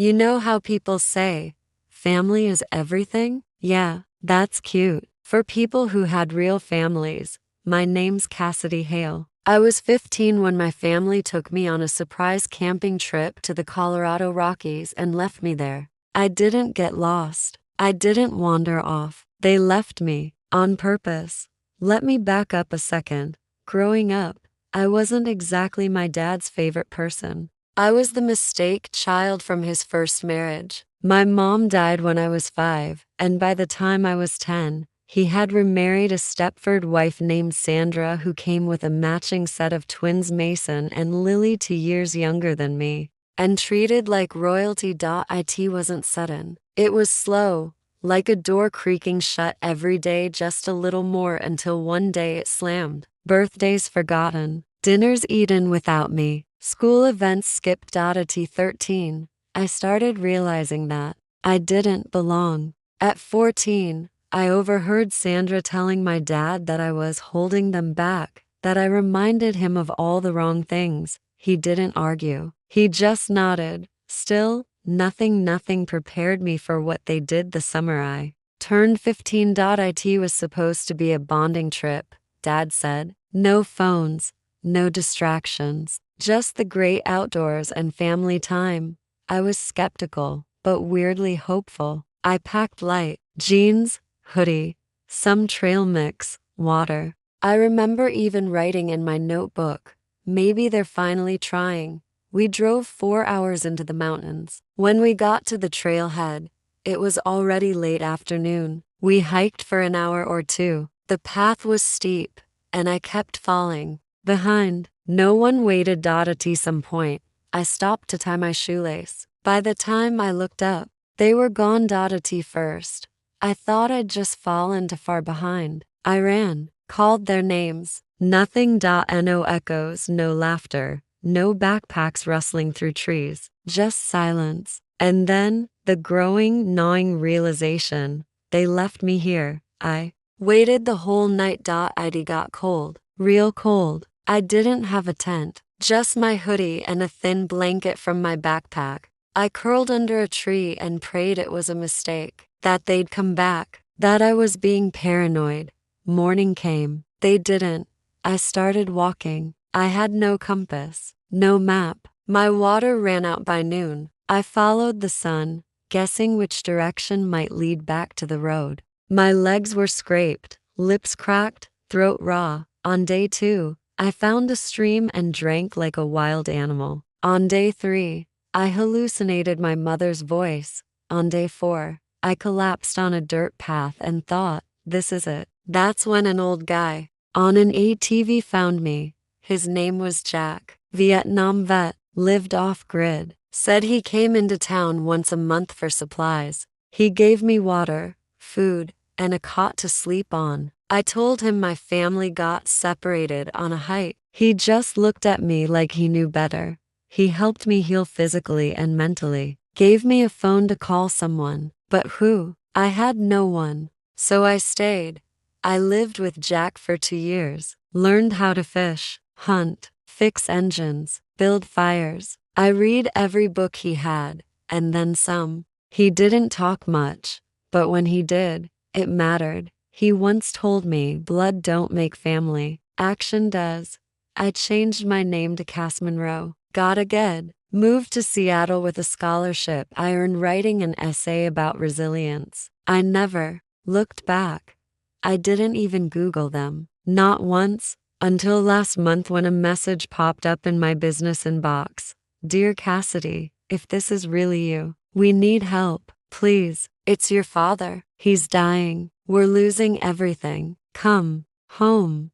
You know how people say, family is everything? Yeah, that's cute. For people who had real families, my name's Cassidy Hale. I was 15 when my family took me on a surprise camping trip to the Colorado Rockies and left me there. I didn't get lost. I didn't wander off. They left me, on purpose. Let me back up a second. Growing up, I wasn't exactly my dad's favorite person. I was the mistake child from his first marriage. My mom died when I was 5, and by the time I was 10, he had remarried a Stepford wife named Sandra who came with a matching set of twins Mason and Lily 2 years younger than me. And treated like royalty. It wasn't sudden. It was slow, like a door creaking shut every day just a little more until one day it slammed. Birthdays forgotten, dinners eaten without me, school events skipped. At 13, I started realizing that I didn't belong. At 14, I overheard Sandra telling my dad that I was holding them back, that I reminded him of all the wrong things. He didn't argue. He just nodded. Still, nothing prepared me for what they did the summer I turned 15. It was supposed to be a bonding trip, Dad said. No phones, no distractions, just the great outdoors and family time. I was skeptical, but weirdly hopeful. I packed light, jeans, hoodie, some trail mix, water. I remember even writing in my notebook, maybe they're finally trying. We drove 4 hours into the mountains. When we got to the trailhead, it was already late afternoon. We hiked for an hour or two. The path was steep, and I kept falling behind. No one waited. At some point, I stopped to tie my shoelace. By the time I looked up, they were gone. At first, I thought I'd just fallen too far behind. I ran, called their names. Nothing. No echoes, no laughter, no backpacks rustling through trees, just silence. And then, the growing, gnawing realization, they left me here. I waited the whole night. It got cold, real cold. I didn't have a tent, just my hoodie and a thin blanket from my backpack. I curled under a tree and prayed it was a mistake, that they'd come back, that I was being paranoid. Morning came. They didn't. I started walking. I had no compass, no map. My water ran out by noon. I followed the sun, guessing which direction might lead back to the road. My legs were scraped, lips cracked, throat raw. On day 2, I found a stream and drank like a wild animal. On day 3, I hallucinated my mother's voice. On day 4, I collapsed on a dirt path and thought, this is it. That's when an old guy on an ATV found me. His name was Jack. Vietnam vet, lived off-grid. Said he came into town once a month for supplies. He gave me water, food, and a cot to sleep on. I told him my family got separated on a hike. He just looked at me like he knew better. He helped me heal physically and mentally. Gave me a phone to call someone. But who? I had no one. So I stayed. I lived with Jack for 2 years. Learned how to fish, hunt, fix engines, build fires. I read every book he had, and then some. He didn't talk much, but when he did, it mattered. He once told me, blood don't make family, action does. I changed my name to Cass Monroe, got a GED, moved to Seattle with a scholarship I earned writing an essay about resilience. I never looked back. I didn't even Google them, not once, until last month when a message popped up in my business inbox. Dear Cassidy, if this is really you, we need help, please. It's your father. He's dying. We're losing everything. Come home.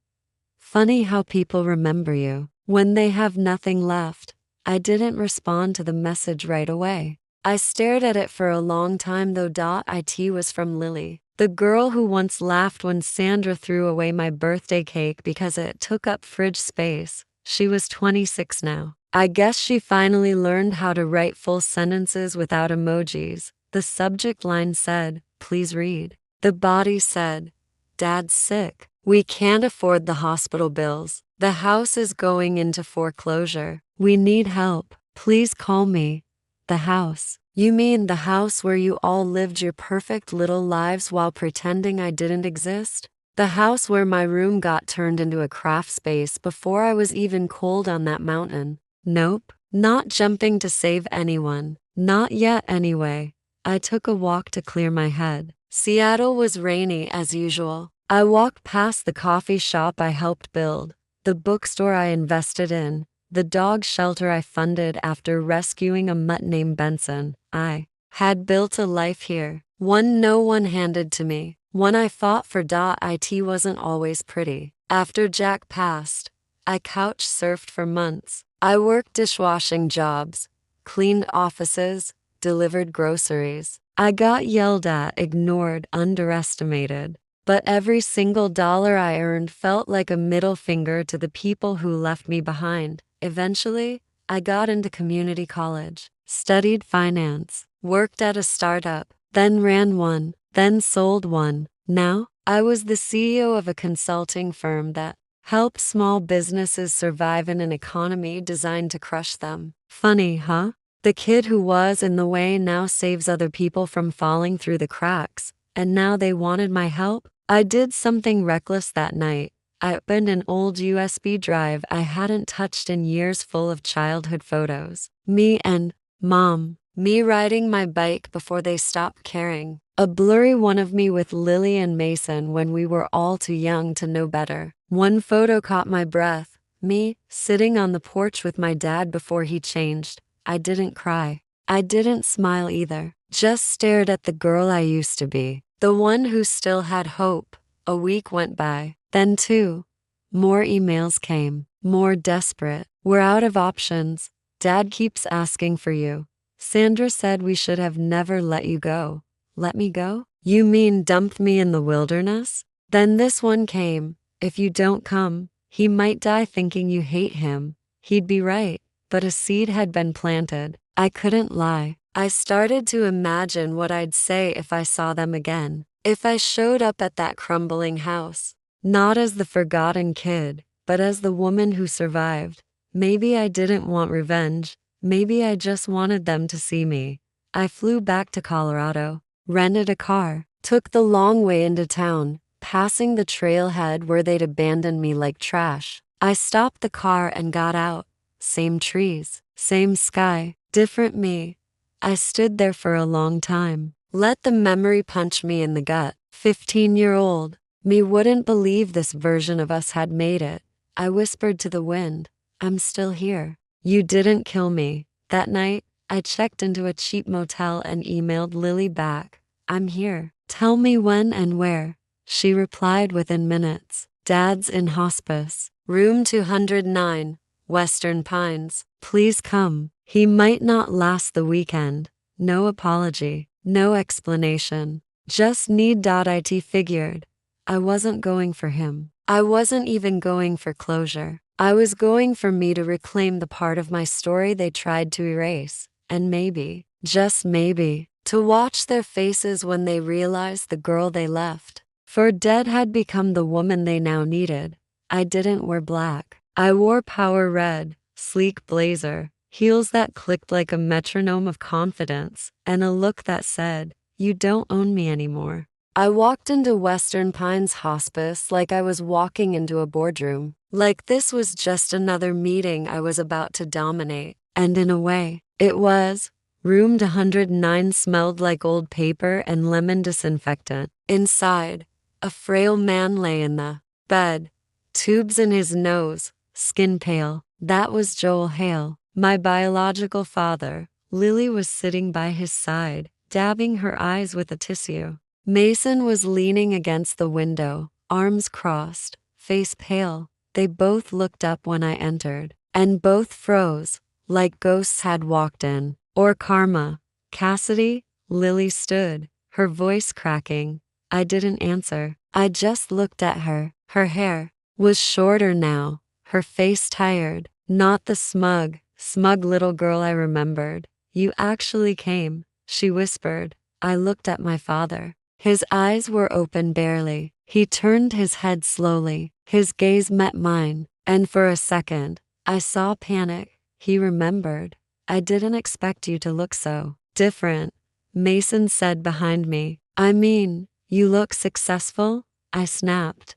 Funny how people remember you when they have nothing left. I didn't respond to the message right away. I stared at it for a long time though. It was from Lily, the girl who once laughed when Sandra threw away my birthday cake because it took up fridge space. She was 26 now. I guess she finally learned how to write full sentences without emojis. The subject line said, please read. The body said, Dad's sick. We can't afford the hospital bills. The house is going into foreclosure. We need help. Please call me. The house. You mean the house where you all lived your perfect little lives while pretending I didn't exist? The house where my room got turned into a craft space before I was even cold on that mountain? Nope, not jumping to save anyone. Not yet, anyway. I took a walk to clear my head. Seattle was rainy as usual. I walked past the coffee shop I helped build, the bookstore I invested in, the dog shelter I funded after rescuing a mutt named Benson. I had built a life here, one no one handed to me, one I fought for. It wasn't always pretty. After Jack passed, I couch surfed for months. I worked dishwashing jobs, cleaned offices, delivered groceries. I got yelled at, ignored, underestimated. But every single dollar I earned felt like a middle finger to the people who left me behind. Eventually, I got into community college, studied finance, worked at a startup, then ran one, then sold one. Now, I was the CEO of a consulting firm that helps small businesses survive in an economy designed to crush them. Funny, huh? The kid who was in the way now saves other people from falling through the cracks, and now they wanted my help? I did something reckless that night. I opened an old USB drive I hadn't touched in years full of childhood photos. Me and Mom. Me riding my bike before they stopped caring. A blurry one of me with Lily and Mason when we were all too young to know better. One photo caught my breath. Me, sitting on the porch with my dad before he changed. I didn't cry. I didn't smile either. Just stared at the girl I used to be. The one who still had hope. A week went by. Then 2 more emails came. More desperate. We're out of options. Dad keeps asking for you. Sandra said we should have never let you go. Let me go? You mean dumped me in the wilderness? Then this one came. If you don't come, he might die thinking you hate him. He'd be right. But a seed had been planted. I couldn't lie. I started to imagine what I'd say if I saw them again. If I showed up at that crumbling house. Not as the forgotten kid, but as the woman who survived. Maybe I didn't want revenge. Maybe I just wanted them to see me. I flew back to Colorado, rented a car, took the long way into town, passing the trailhead where they'd abandoned me like trash. I stopped the car and got out. Same trees, same sky, different me. I stood there for a long time. Let the memory punch me in the gut. 15-year-old me wouldn't believe this version of us had made it. I whispered to the wind, I'm still here. You didn't kill me. That night, I checked into a cheap motel and emailed Lily back. I'm here. Tell me when and where. She replied within minutes. Dad's in hospice. Room 209, Western Pines. Please come. He might not last the weekend. No apology. No explanation. Just need. It figured. I wasn't going for him. I wasn't even going for closure. I was going for me to reclaim the part of my story they tried to erase. And maybe, just maybe, to watch their faces when they realized the girl they left for dead had become the woman they now needed. I didn't wear black. I wore power red, sleek blazer, heels that clicked like a metronome of confidence, and a look that said, you don't own me anymore. I walked into Western Pines Hospice like I was walking into a boardroom. Like this was just another meeting I was about to dominate. And in a way, it was. Room 109 smelled like old paper and lemon disinfectant. Inside, a frail man lay in the bed, tubes in his nose, skin pale. That was Joel Hale, my biological father. Lily was sitting by his side, dabbing her eyes with a tissue. Mason was leaning against the window, arms crossed, face pale. They both looked up when I entered, and both froze, like ghosts had walked in. Or karma. Cassidy? Lily stood, her voice cracking. I didn't answer. I just looked at her. Her hair was shorter now, her face tired. Not the smug little girl I remembered. You actually came, she whispered. I looked at my father. His eyes were open barely. He turned his head slowly. His gaze met mine, and for a second, I saw panic. He remembered. I didn't expect you to look so Different, Mason said behind me. I mean, you look successful, I snapped.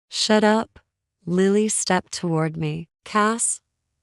Shut up. Lily stepped toward me. Cass,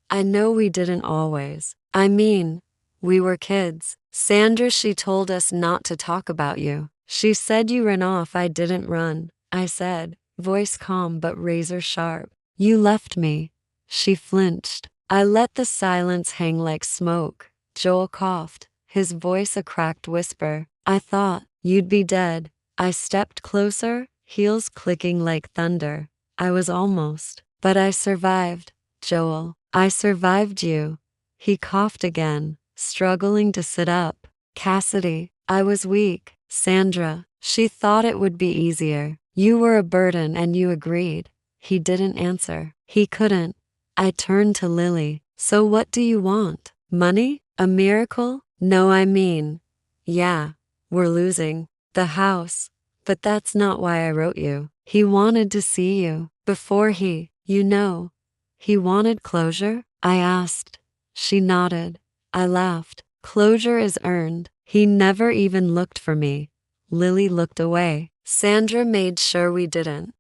I know we didn't always. I mean, we were kids. Sandra, she told us not to talk about you. She said you ran off. I didn't run, I said, voice calm but razor sharp. You left me. She flinched. I let the silence hang like smoke. Joel coughed, his voice a cracked whisper. I thought you'd be dead. I stepped closer, heels clicking like thunder. I was almost, but I survived, Joel. I survived you. He coughed again, struggling to sit up. Cassidy, I was weak. Sandra, she thought it would be easier. You were a burden and you agreed. He didn't answer. He couldn't. I turned to Lily. So what do you want? Money? A miracle? No, I mean, yeah, we're losing the house. But that's not why I wrote you. He wanted to see you. Before he wanted closure? I asked. She nodded. I laughed. Closure is earned. He never even looked for me. Lily looked away. Sandra made sure we didn't.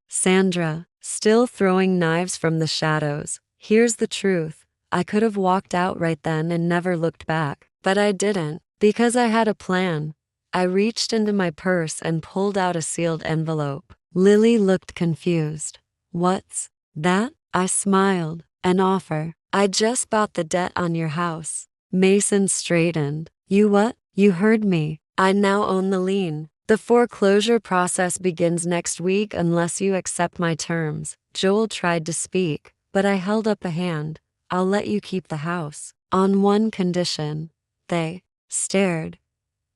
Sandra, still throwing knives from the shadows. Here's the truth. I could have walked out right then and never looked back. But I didn't, because I had a plan. I reached into my purse and pulled out a sealed envelope. Lily looked confused. What's that? I smiled. An offer. I just bought the debt on your house. Mason straightened. You what? You heard me. I now own the lien. The foreclosure process begins next week unless you accept my terms. Joel tried to speak, but I held up a hand. I'll let you keep the house. On one condition. They stared.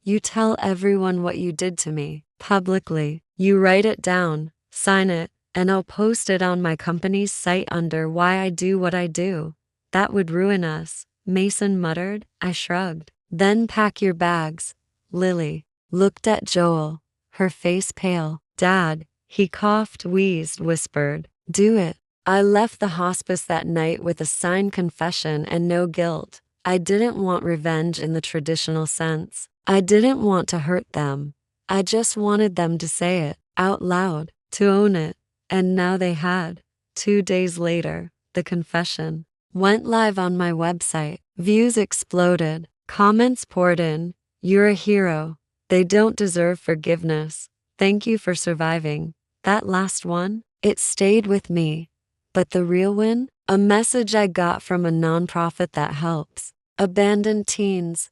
You tell everyone what you did to me, publicly. You write it down, sign it, and I'll post it on my company's site under why I do what I do. That would ruin us, Mason muttered. I shrugged. Then pack your bags. Lily looked at Joel, her face pale. Dad, he coughed, wheezed, whispered. Do it. I left the hospice that night with a signed confession and no guilt. I didn't want revenge in the traditional sense. I didn't want to hurt them. I just wanted them to say it out loud, to own it. And now they had. 2 days later, the confession went live on my website. Views exploded. Comments poured in. You're a hero. They don't deserve forgiveness. Thank you for surviving. That last one, it stayed with me. But the real win? A message I got from a nonprofit that helps abandoned teens.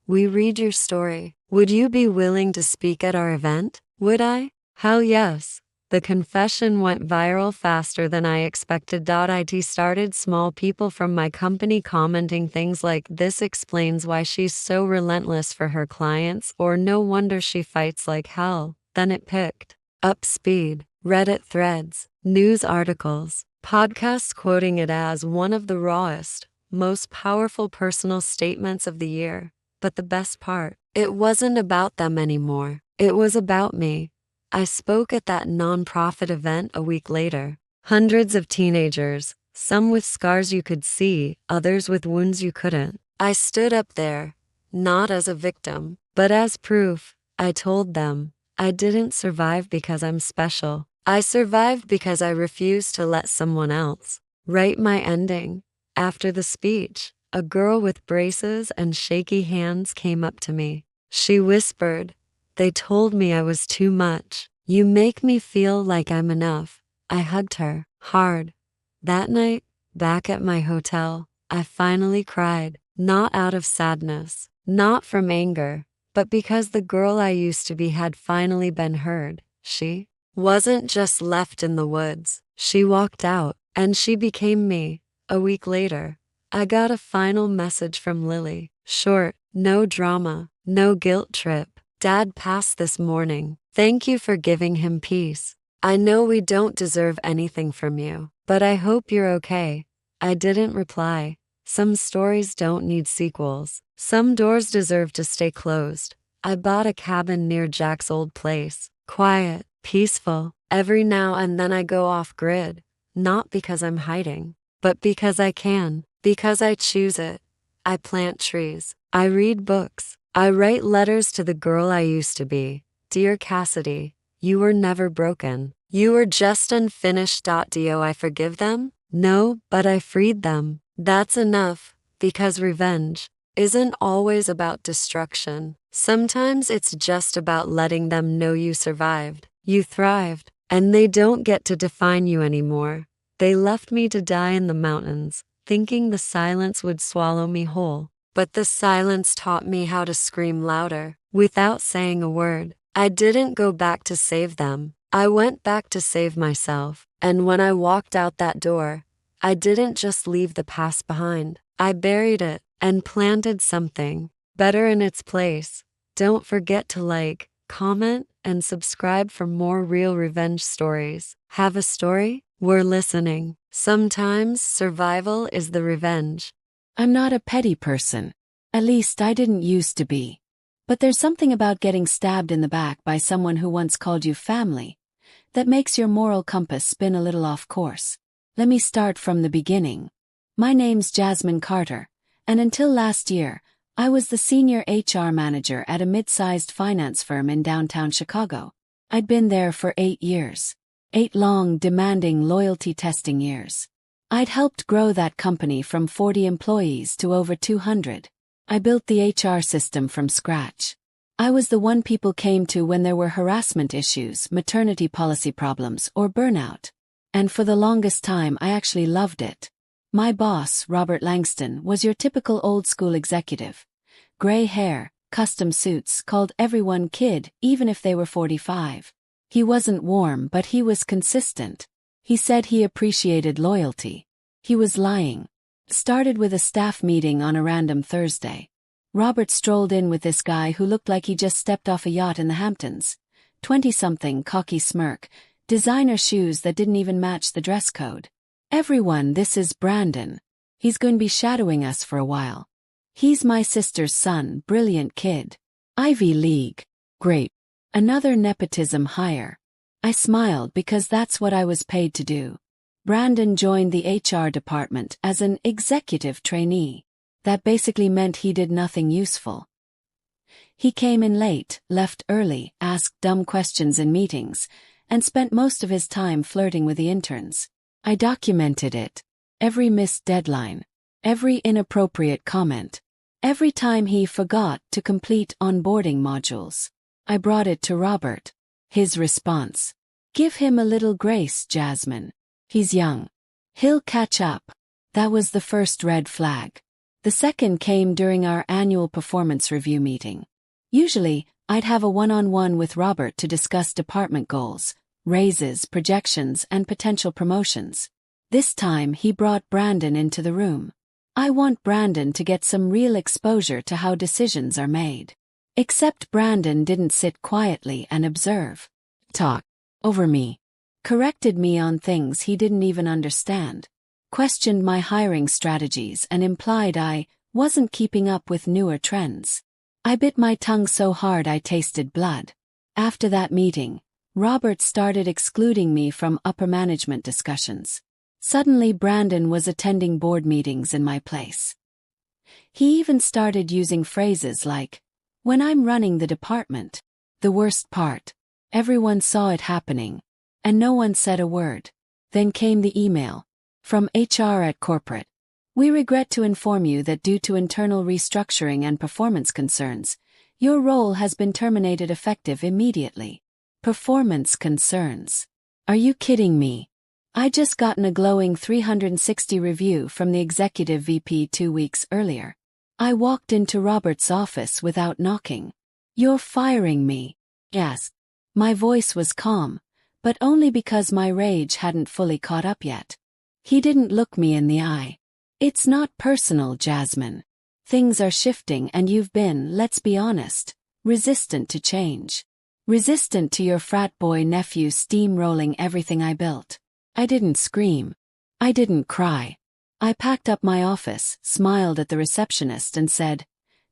We read your story. Would you be willing to speak at our event? Would I? Hell yes. The confession went viral faster than I expected. It started small, people from my company commenting things like, "This explains why she's so relentless for her clients," or "No wonder she fights like hell." Then it picked up speed. Reddit threads, news articles, podcasts quoting it as one of the rawest, most powerful personal statements of the year. But the best part, it wasn't about them anymore. It was about me. I spoke at that nonprofit event a week later. Hundreds of teenagers, some with scars you could see, others with wounds you couldn't. I stood up there, not as a victim, but as proof. I told them, I didn't survive because I'm special. I survived because I refused to let someone else write my ending. After the speech, a girl with braces and shaky hands came up to me. She whispered, "They told me I was too much. You make me feel like I'm enough." I hugged her hard. That night, back at my hotel, I finally cried, not out of sadness, not from anger, but because the girl I used to be had finally been heard. She wasn't just left in the woods. She walked out, and she became me. A week later, I got a final message from Lily. Short, no drama, no guilt trip. Dad passed this morning. Thank you for giving him peace. I know we don't deserve anything from you, but I hope you're okay. I didn't reply. Some stories don't need sequels. Some doors deserve to stay closed. I bought a cabin near Jack's old place. Quiet, peaceful. Every now and then I go off grid. Not because I'm hiding, but because I can. Because I choose it. I plant trees, I read books. I write letters to the girl I used to be. Dear Cassidy, you were never broken. You were just unfinished. Do I forgive them? No, but I freed them. That's enough, because revenge isn't always about destruction. Sometimes it's just about letting them know you survived, you thrived, and they don't get to define you anymore. They left me to die in the mountains, thinking the silence would swallow me whole. But the silence taught me how to scream louder, without saying a word. I didn't go back to save them. I went back to save myself. And when I walked out that door, I didn't just leave the past behind. I buried it and planted something better in its place. Don't forget to like, comment, and subscribe for more real revenge stories. Have a story? We're listening. Sometimes survival is the revenge. I'm not a petty person. At least I didn't used to be. But there's something about getting stabbed in the back by someone who once called you family that makes your moral compass spin a little off course. Let me start from the beginning. My name's Jasmine Carter, and until last year, I was the senior HR manager at a mid-sized finance firm in downtown Chicago. I'd been there for 8 years. 8 long, demanding loyalty-testing years. I'd helped grow that company from 40 employees to over 200. I built the HR system from scratch. I was the one people came to when there were harassment issues, maternity policy problems, or burnout. And for the longest time I actually loved it. My boss, Robert Langston, was your typical old-school executive. Gray hair, custom suits, called everyone kid, even if they were 45. He wasn't warm, but he was consistent. He said he appreciated loyalty. He was lying. Started with a staff meeting on a random Thursday. Robert strolled in with this guy who looked like he just stepped off a yacht in the Hamptons. 20-something, cocky smirk, designer shoes that didn't even match the dress code. Everyone, this is Brandon. He's going to be shadowing us for a while. He's my sister's son, brilliant kid. Ivy League. Great. Another nepotism hire. I smiled because that's what I was paid to do. Brandon joined the HR department as an executive trainee. That basically meant he did nothing useful. He came in late, left early, asked dumb questions in meetings, and spent most of his time flirting with the interns. I documented it. Every missed deadline. Every inappropriate comment. Every time he forgot to complete onboarding modules. I brought it to Robert. His response: "Give him a little grace, Jasmine. He's young. He'll catch up." That was the first red flag. The second came during our annual performance review meeting. Usually, I'd have a one-on-one with Robert to discuss department goals, raises, projections, and potential promotions. This time he brought Brandon into the room. I want Brandon to get some real exposure to how decisions are made. Except Brandon didn't sit quietly and observe. Talk over me. Corrected me on things he didn't even understand. Questioned my hiring strategies and implied I wasn't keeping up with newer trends. I bit my tongue so hard I tasted blood. After that meeting, Robert started excluding me from upper management discussions. Suddenly Brandon was attending board meetings in my place. He even started using phrases like, "When I'm running the department." The worst part, everyone saw it happening, and no one said a word. Then came the email. From HR at corporate. "We regret to inform you that due to internal restructuring and performance concerns, your role has been terminated effective immediately." Performance concerns. Are you kidding me? I just gotten a glowing 360 review from the executive VP 2 weeks earlier. I walked into Robert's office without knocking. "You're firing me." Yes. My voice was calm, but only because my rage hadn't fully caught up yet. He didn't look me in the eye. "It's not personal, Jasmine. Things are shifting and you've been, let's be honest, resistant to change. Resistant to your frat boy nephew steamrolling everything I built." I didn't scream. I didn't cry. I packed up my office, smiled at the receptionist and said,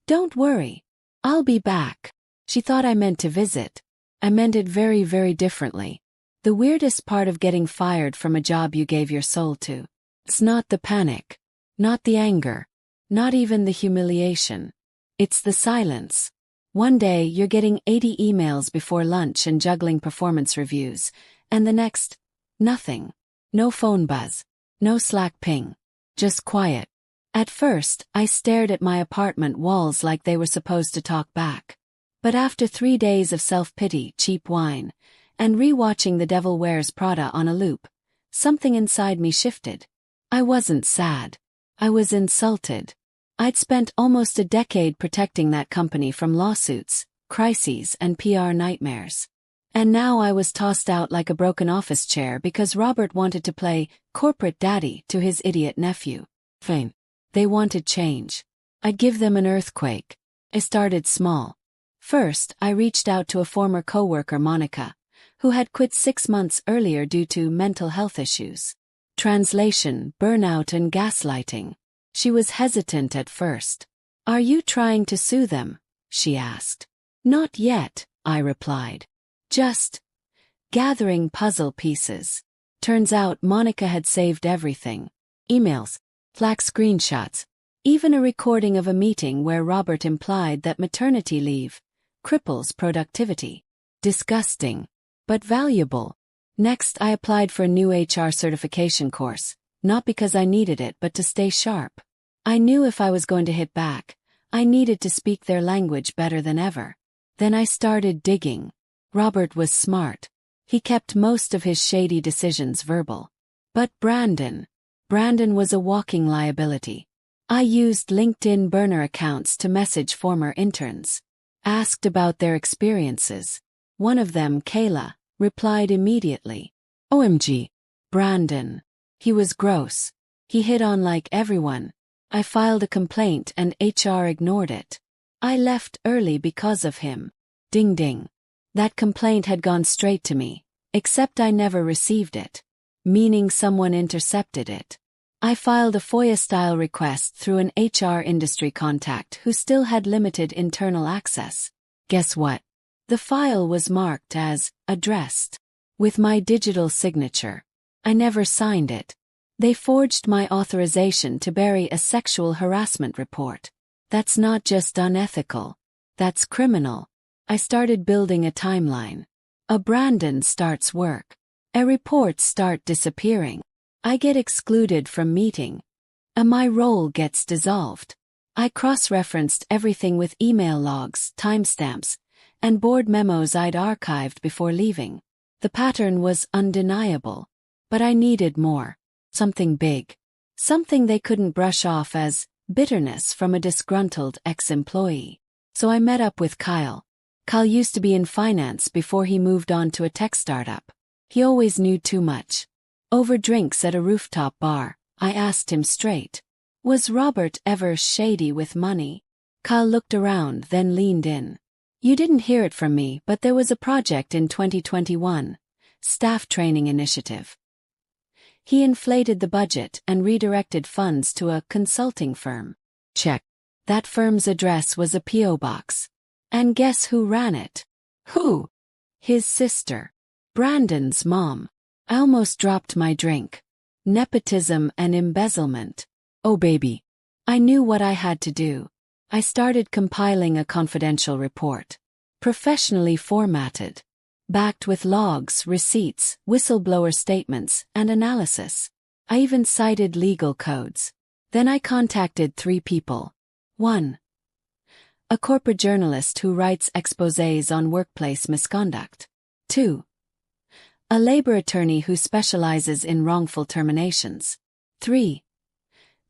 "Don't worry. I'll be back." She thought I meant to visit. I meant it very, very differently. The weirdest part of getting fired from a job you gave your soul to. It's not the panic. Not the anger. Not even the humiliation. It's the silence. One day you're getting 80 emails before lunch and juggling performance reviews, and the next, nothing. No phone buzz. No Slack ping. Just quiet. At first, I stared at my apartment walls like they were supposed to talk back. But after 3 days of self-pity, cheap wine, and re-watching The Devil Wears Prada on a loop, something inside me shifted. I wasn't sad. I was insulted. I'd spent almost a decade protecting that company from lawsuits, crises, and PR nightmares. And now I was tossed out like a broken office chair because Robert wanted to play corporate daddy to his idiot nephew. Fine. They wanted change. I'd give them an earthquake. I started small. First, I reached out to a former coworker, Monica, who had quit 6 months earlier due to mental health issues. Translation, burnout and gaslighting. She was hesitant at first. "Are you trying to sue them?" she asked. "Not yet," I replied. "Just gathering puzzle pieces." Turns out Monica had saved everything. Emails, Slack screenshots, even a recording of a meeting where Robert implied that maternity leave cripples productivity. Disgusting, but valuable. Next, I applied for a new HR certification course, not because I needed it but to stay sharp. I knew if I was going to hit back, I needed to speak their language better than ever. Then I started digging. Robert was smart. He kept most of his shady decisions verbal. But Brandon was a walking liability. I used LinkedIn burner accounts to message former interns. Asked about their experiences. One of them, Kayla, replied immediately. "OMG. Brandon. He was gross. He hit on like everyone." I filed a complaint and HR ignored it. I left early because of him. Ding ding. That complaint had gone straight to me, except I never received it. Meaning someone intercepted it. I filed a FOIA-style request through an HR industry contact who still had limited internal access. Guess what? The file was marked as addressed with my digital signature. I never signed it. They forged my authorization to bury a sexual harassment report. That's not just unethical. That's criminal. I started building a timeline. A Brandon starts work. A reports start disappearing. I get excluded from meeting. My role gets dissolved. I cross-referenced everything with email logs, timestamps, and board memos I'd archived before leaving. The pattern was undeniable. But I needed more. Something big. Something they couldn't brush off as bitterness from a disgruntled ex-employee. So I met up with Kyle. Kyle used to be in finance before he moved on to a tech startup. He always knew too much. Over drinks at a rooftop bar, I asked him straight. Was Robert ever shady with money? Kyle looked around, then leaned in. You didn't hear it from me, but there was a project in 2021. Staff training initiative. He inflated the budget and redirected funds to a consulting firm. Check. That firm's address was a P.O. box. And guess who ran it? Who? His sister. Brandon's mom. I almost dropped my drink. Nepotism and embezzlement. Oh baby. I knew what I had to do. I started compiling a confidential report. Professionally formatted. Backed with logs, receipts, whistleblower statements, and analysis. I even cited legal codes. Then I contacted 3 people. 1. A corporate journalist who writes exposés on workplace misconduct. 2. A labor attorney who specializes in wrongful terminations. 3.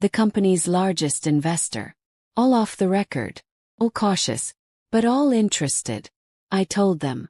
The company's largest investor. All off the record. All cautious, but all interested. I told them.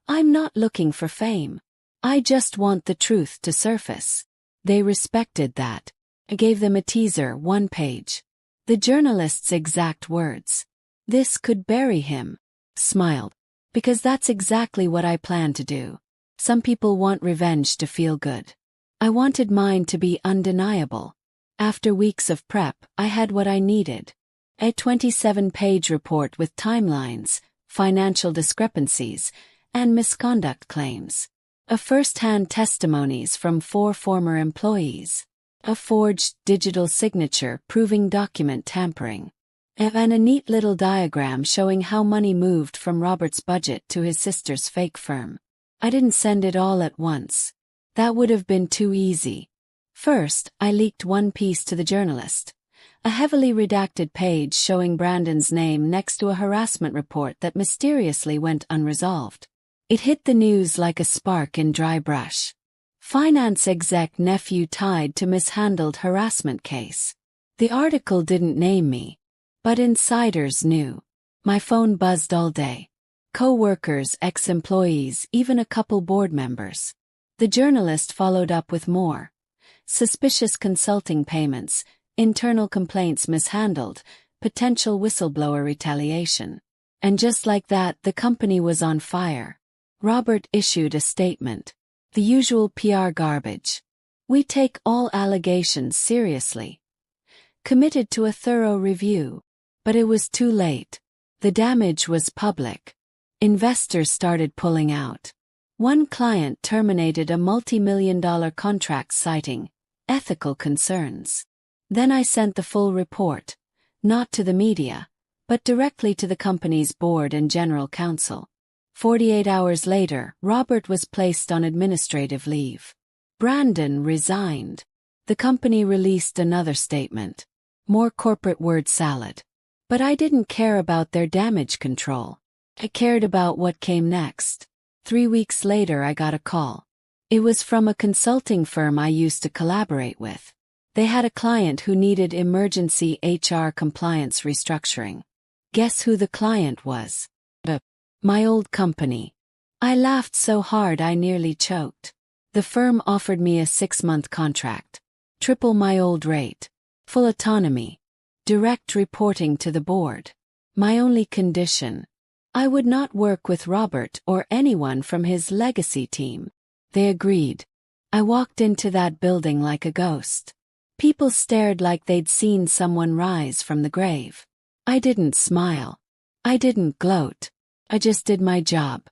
I'm not looking for fame. I just want the truth to surface. They respected that. I gave them a teaser, 1 page. The journalist's exact words. This could bury him. Smiled. Because that's exactly what I plan to do. Some people want revenge to feel good. I wanted mine to be undeniable. After weeks of prep, I had what I needed. A 27-page report with timelines, financial discrepancies, and misconduct claims. A first-hand testimonies from 4 former employees. A forged digital signature proving document tampering. and a neat little diagram showing how money moved from Robert's budget to his sister's fake firm. I didn't send it all at once. That would have been too easy. First, I leaked one piece to the journalist. A heavily redacted page showing Brandon's name next to a harassment report that mysteriously went unresolved. It hit the news like a spark in dry brush. Finance exec nephew tied to mishandled harassment case. The article didn't name me, but insiders knew. My phone buzzed all day. Co-workers, ex-employees, even a couple board members. The journalist followed up with more. Suspicious consulting payments, internal complaints mishandled, potential whistleblower retaliation. And just like that, the company was on fire. Robert issued a statement. The usual PR garbage. We take all allegations seriously. Committed to a thorough review. But it was too late. The damage was public. Investors started pulling out. One client terminated a multi-million-dollar contract citing ethical concerns. Then I sent the full report, not to the media, but directly to the company's board and general counsel. 48 hours later, Robert was placed on administrative leave. Brandon resigned. The company released another statement. More corporate word salad. But I didn't care about their damage control. I cared about what came next. 3 weeks later I got a call. It was from a consulting firm I used to collaborate with. They had a client who needed emergency HR compliance restructuring. Guess who the client was? My old company. I laughed so hard I nearly choked. The firm offered me a 6-month contract. Triple my old rate. Full autonomy. Direct reporting to the board. My only condition. I would not work with Robert or anyone from his legacy team. They agreed. I walked into that building like a ghost. People stared like they'd seen someone rise from the grave. I didn't smile. I didn't gloat. I just did my job.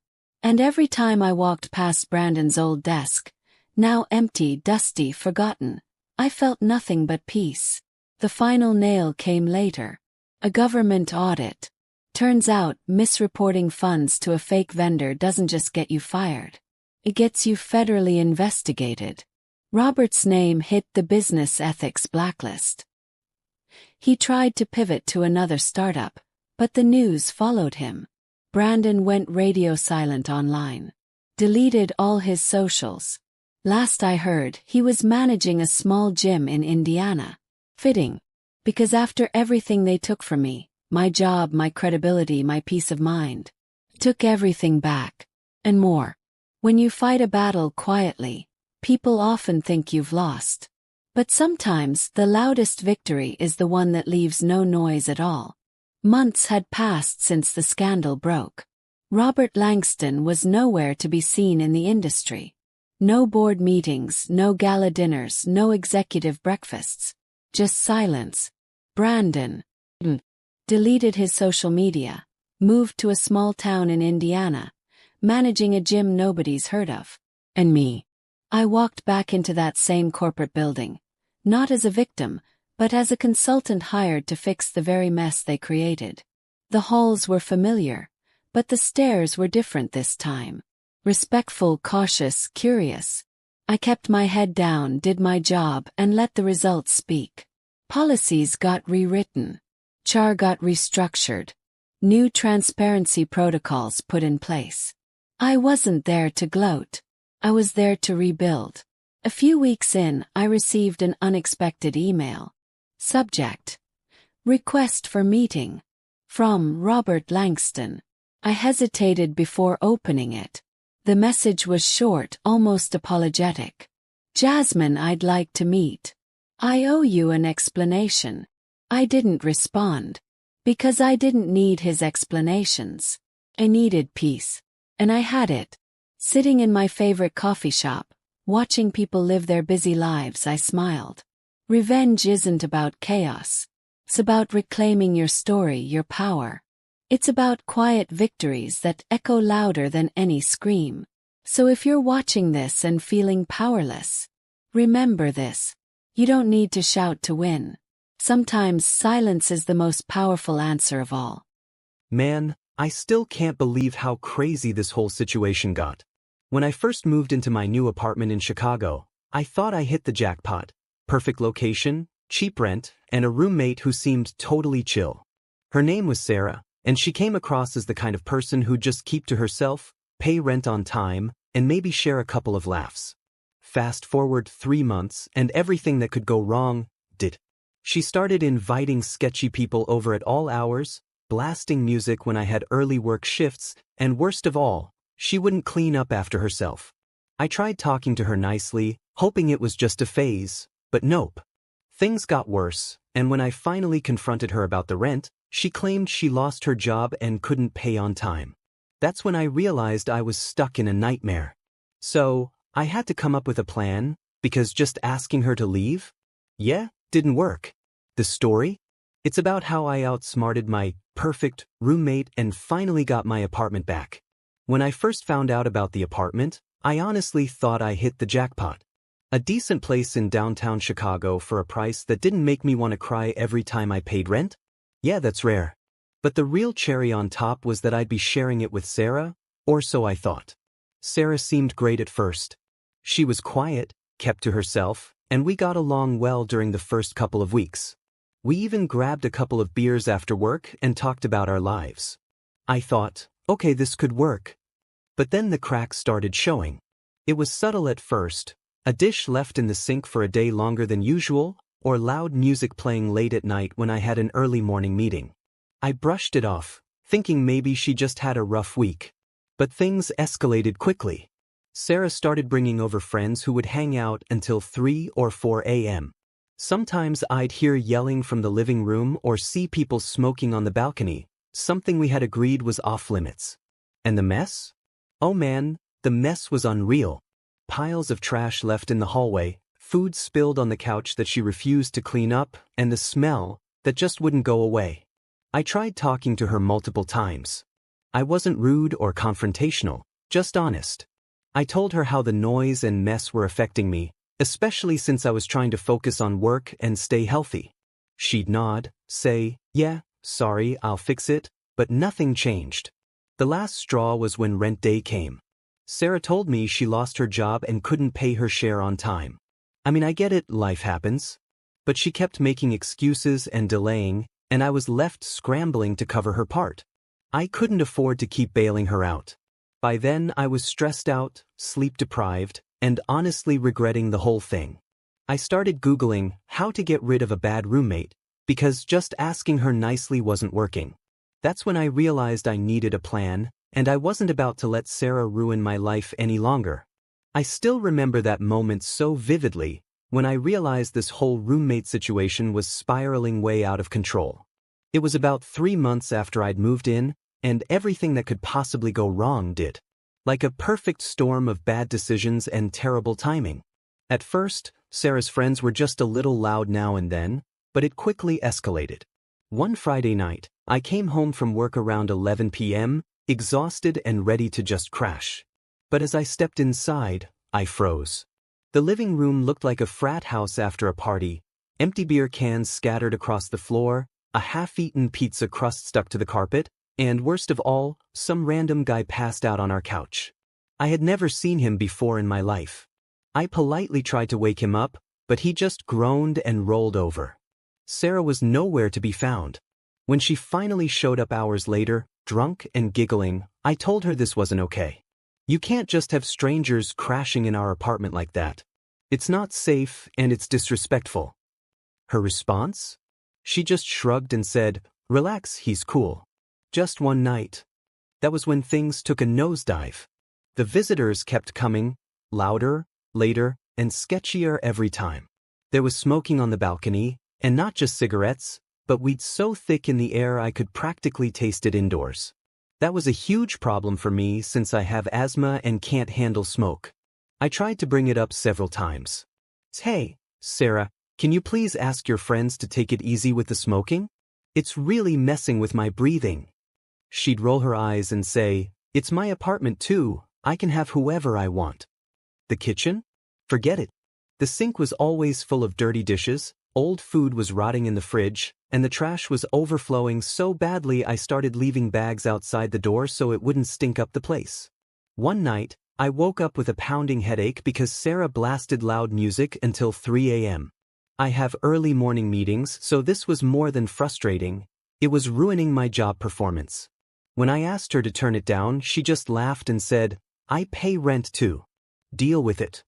And every time I walked past Brandon's old desk, now empty, dusty, forgotten, I felt nothing but peace. The final nail came later. A government audit. Turns out, misreporting funds to a fake vendor doesn't just get you fired. It gets you federally investigated. Robert's name hit the business ethics blacklist. He tried to pivot to another startup, but the news followed him. Brandon went radio silent online. Deleted all his socials. Last I heard, he was managing a small gym in Indiana. Fitting. Because after everything they took from me, my job, my credibility, my peace of mind, took everything back. And more. When you fight a battle quietly, people often think you've lost. But sometimes the loudest victory is the one that leaves no noise at all. Months had passed since the scandal broke. Robert Langston was nowhere to be seen in the industry. No board meetings, no gala dinners, no executive breakfasts. Just silence. Brandon deleted his social media, moved to a small town in Indiana, managing a gym nobody's heard of. And me. I walked back into that same corporate building, not as a victim, but as a consultant hired to fix the very mess they created. The halls were familiar, but the stairs were different this time. Respectful, cautious, curious. I kept my head down, did my job, and let the results speak. Policies got rewritten. HR got restructured. New transparency protocols put in place. I wasn't there to gloat. I was there to rebuild. A few weeks in, I received an unexpected email. Subject: Request for meeting. From Robert Langston. I hesitated before opening it. The message was short, almost apologetic. Jasmine, I'd like to meet. I owe you an explanation. I didn't respond. Because I didn't need his explanations. I needed peace. And I had it. Sitting in my favorite coffee shop, watching people live their busy lives, I smiled. Revenge isn't about chaos. It's about reclaiming your story, your power. It's about quiet victories that echo louder than any scream. So if you're watching this and feeling powerless, remember this. You don't need to shout to win. Sometimes silence is the most powerful answer of all. Man, I still can't believe how crazy this whole situation got. When I first moved into my new apartment in Chicago, I thought I hit the jackpot. Perfect location, cheap rent, and a roommate who seemed totally chill. Her name was Sarah, and she came across as the kind of person who'd just keep to herself, pay rent on time, and maybe share a couple of laughs. Fast forward 3 months, and everything that could go wrong did. She started inviting sketchy people over at all hours, blasting music when I had early work shifts, and worst of all, she wouldn't clean up after herself. I tried talking to her nicely, hoping it was just a phase, but nope. Things got worse, and when I finally confronted her about the rent, she claimed she lost her job and couldn't pay on time. That's when I realized I was stuck in a nightmare. So, I had to come up with a plan, because just asking her to leave? Yeah, didn't work. The story? It's about how I outsmarted my perfect roommate and finally got my apartment back. When I first found out about the apartment, I honestly thought I hit the jackpot. A decent place in downtown Chicago for a price that didn't make me want to cry every time I paid rent? Yeah, that's rare. But the real cherry on top was that I'd be sharing it with Sarah, or so I thought. Sarah seemed great at first. She was quiet, kept to herself, and we got along well during the first couple of weeks. We even grabbed a couple of beers after work and talked about our lives. I thought, okay, this could work. But then the cracks started showing. It was subtle at first, a dish left in the sink for a day longer than usual, or loud music playing late at night when I had an early morning meeting. I brushed it off, thinking maybe she just had a rough week. But things escalated quickly. Sarah started bringing over friends who would hang out until 3 or 4 a.m. Sometimes I'd hear yelling from the living room or see people smoking on the balcony, something we had agreed was off limits. And the mess? Oh man, the mess was unreal. Piles of trash left in the hallway, food spilled on the couch that she refused to clean up, and the smell that just wouldn't go away. I tried talking to her multiple times. I wasn't rude or confrontational, just honest. I told her how the noise and mess were affecting me, especially since I was trying to focus on work and stay healthy. She'd nod, say, yeah, sorry, I'll fix it, but nothing changed. The last straw was when rent day came. Sarah told me she lost her job and couldn't pay her share on time. I mean, I get it, life happens. But she kept making excuses and delaying, and I was left scrambling to cover her part. I couldn't afford to keep bailing her out. By then, I was stressed out, sleep-deprived, and honestly regretting the whole thing. I started Googling how to get rid of a bad roommate, because just asking her nicely wasn't working. That's when I realized I needed a plan, and I wasn't about to let Sarah ruin my life any longer. I still remember that moment so vividly, when I realized this whole roommate situation was spiraling way out of control. It was about 3 months after I'd moved in, and everything that could possibly go wrong did. Like a perfect storm of bad decisions and terrible timing. At first, Sarah's friends were just a little loud now and then, but it quickly escalated. One Friday night, I came home from work around 11 p.m., exhausted and ready to just crash. But as I stepped inside, I froze. The living room looked like a frat house after a party, empty beer cans scattered across the floor, a half-eaten pizza crust stuck to the carpet, and worst of all, some random guy passed out on our couch. I had never seen him before in my life. I politely tried to wake him up, but he just groaned and rolled over. Sarah was nowhere to be found. When she finally showed up hours later, drunk and giggling, I told her this wasn't okay. You can't just have strangers crashing in our apartment like that. It's not safe and it's disrespectful. Her response? She just shrugged and said, "Relax, he's cool. Just one night." That was when things took a nosedive. The visitors kept coming, louder, later, and sketchier every time. There was smoking on the balcony, and not just cigarettes, but weed so thick in the air I could practically taste it indoors. That was a huge problem for me since I have asthma and can't handle smoke. I tried to bring it up several times. Hey, Sarah, can you please ask your friends to take it easy with the smoking? It's really messing with my breathing. She'd roll her eyes and say, "It's my apartment too, I can have whoever I want." The kitchen? Forget it. The sink was always full of dirty dishes, Old food was rotting in the fridge, and the trash was overflowing so badly I started leaving bags outside the door so it wouldn't stink up the place. One night, I woke up with a pounding headache because Sarah blasted loud music until 3 a.m. I have early morning meetings, so this was more than frustrating. It was ruining my job performance. When I asked her to turn it down, she just laughed and said, "I pay rent too. Deal with it."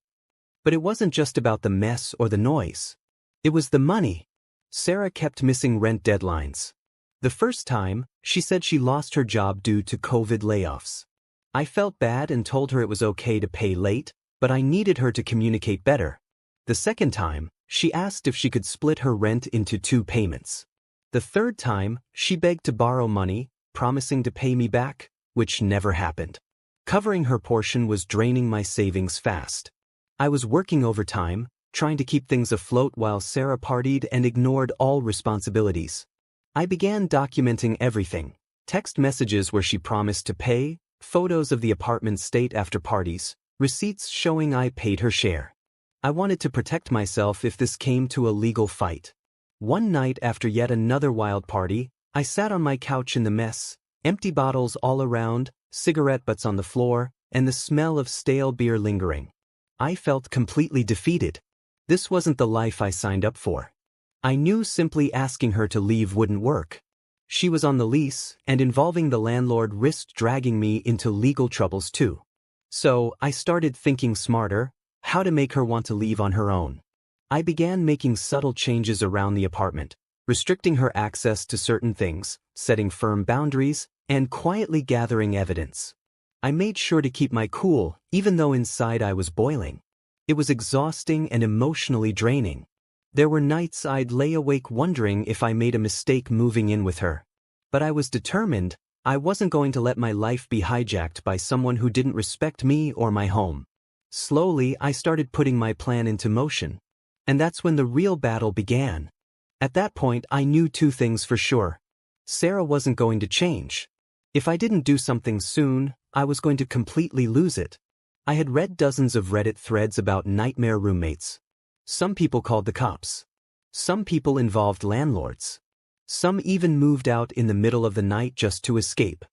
But it wasn't just about the mess or the noise. It was the money. Sarah kept missing rent deadlines. The first time, she said she lost her job due to COVID layoffs. I felt bad and told her it was okay to pay late, but I needed her to communicate better. The second time, she asked if she could split her rent into 2 payments. The third time, she begged to borrow money, promising to pay me back, which never happened. Covering her portion was draining my savings fast. I was working overtime, trying to keep things afloat while Sarah partied and ignored all responsibilities. I began documenting everything: text messages where she promised to pay, photos of the apartment state after parties, receipts showing I paid her share. I wanted to protect myself if this came to a legal fight. One night after yet another wild party, I sat on my couch in the mess, empty bottles all around, cigarette butts on the floor, and the smell of stale beer lingering. I felt completely defeated. This wasn't the life I signed up for. I knew simply asking her to leave wouldn't work. She was on the lease, and involving the landlord risked dragging me into legal troubles too. So, I started thinking smarter: how to make her want to leave on her own. I began making subtle changes around the apartment, restricting her access to certain things, setting firm boundaries, and quietly gathering evidence. I made sure to keep my cool, even though inside I was boiling. It was exhausting and emotionally draining. There were nights I'd lay awake wondering if I made a mistake moving in with her. But I was determined. I wasn't going to let my life be hijacked by someone who didn't respect me or my home. Slowly, I started putting my plan into motion. And that's when the real battle began. At that point, I knew 2 things for sure. Sarah wasn't going to change. If I didn't do something soon, I was going to completely lose it. I had read dozens of Reddit threads about nightmare roommates. Some people called the cops. Some people involved landlords. Some even moved out in the middle of the night just to escape.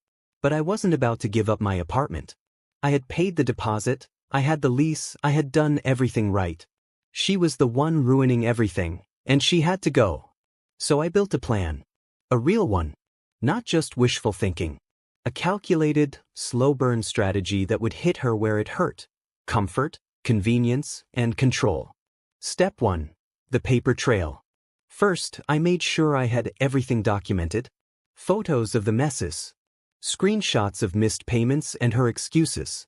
But I wasn't about to give up my apartment. I had paid the deposit, I had the lease, I had done everything right. She was the one ruining everything, and she had to go. So I built a plan. A real one. Not just wishful thinking. A calculated, slow-burn strategy that would hit her where it hurt: comfort, convenience, and control. Step 1. The paper trail. First, I made sure I had everything documented. Photos of the messes. Screenshots of missed payments and her excuses.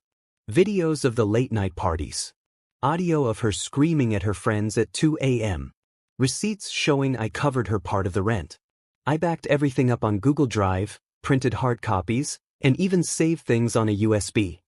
Videos of the late-night parties. Audio of her screaming at her friends at 2 a.m. Receipts showing I covered her part of the rent. I backed everything up on Google Drive, printed hard copies, and even saved things on a USB.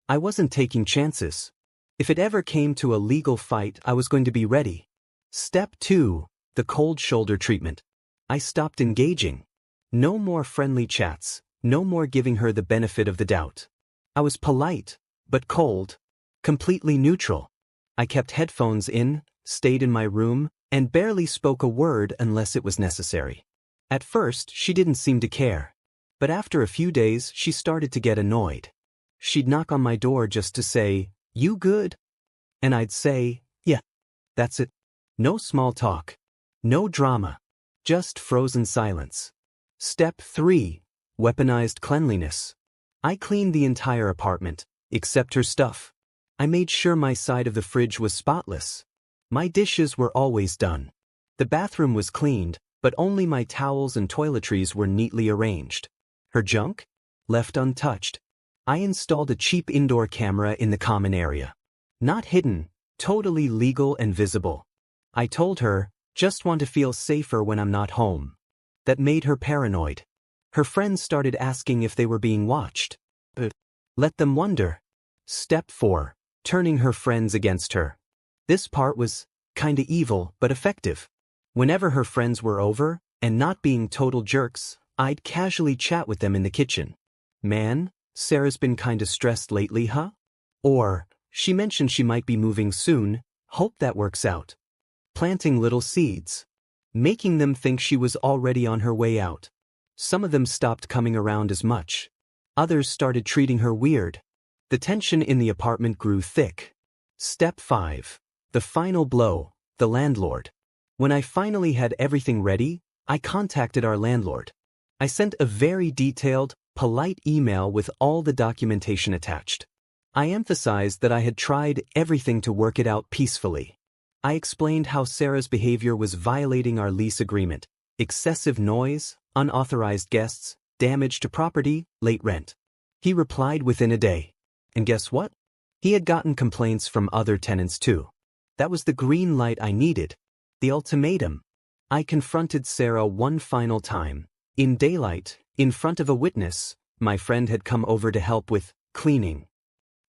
I wasn't taking chances. If it ever came to a legal fight, I was going to be ready. Step 2. The cold shoulder treatment. I stopped engaging. No more friendly chats, no more giving her the benefit of the doubt. I was polite, but cold. Completely neutral. I kept headphones in, stayed in my room, and barely spoke a word unless it was necessary. At first, she didn't seem to care. But after a few days, she started to get annoyed. She'd knock on my door just to say, "You good?" And I'd say, "Yeah, that's it." No small talk. No drama. Just frozen silence. Step 3. Weaponized cleanliness. I cleaned the entire apartment, except her stuff. I made sure my side of the fridge was spotless. My dishes were always done. The bathroom was cleaned, but only my towels and toiletries were neatly arranged. Her junk? Left untouched. I installed a cheap indoor camera in the common area. Not hidden, totally legal and visible. I told her, "Just want to feel safer when I'm not home." That made her paranoid. Her friends started asking if they were being watched. Let them wonder. Step 4. Turning her friends against her. This part was kinda evil but effective. Whenever her friends were over, and not being total jerks, I'd casually chat with them in the kitchen. "Man, Sarah's been kinda stressed lately, huh?" Or, "She mentioned she might be moving soon, hope that works out." Planting little seeds. making them think she was already on her way out. Some of them stopped coming around as much. Others started treating her weird. The tension in the apartment grew thick. Step 5. The final blow, the landlord. When I finally had everything ready, I contacted our landlord. I sent a very detailed, polite email with all the documentation attached. I emphasized that I had tried everything to work it out peacefully. I explained how Sarah's behavior was violating our lease agreement: excessive noise, unauthorized guests, damage to property, late rent. He replied within a day. And guess what? He had gotten complaints from other tenants too. That was the green light I needed. The ultimatum. I confronted Sarah one final time. In daylight, in front of a witness. My friend had come over to help with cleaning.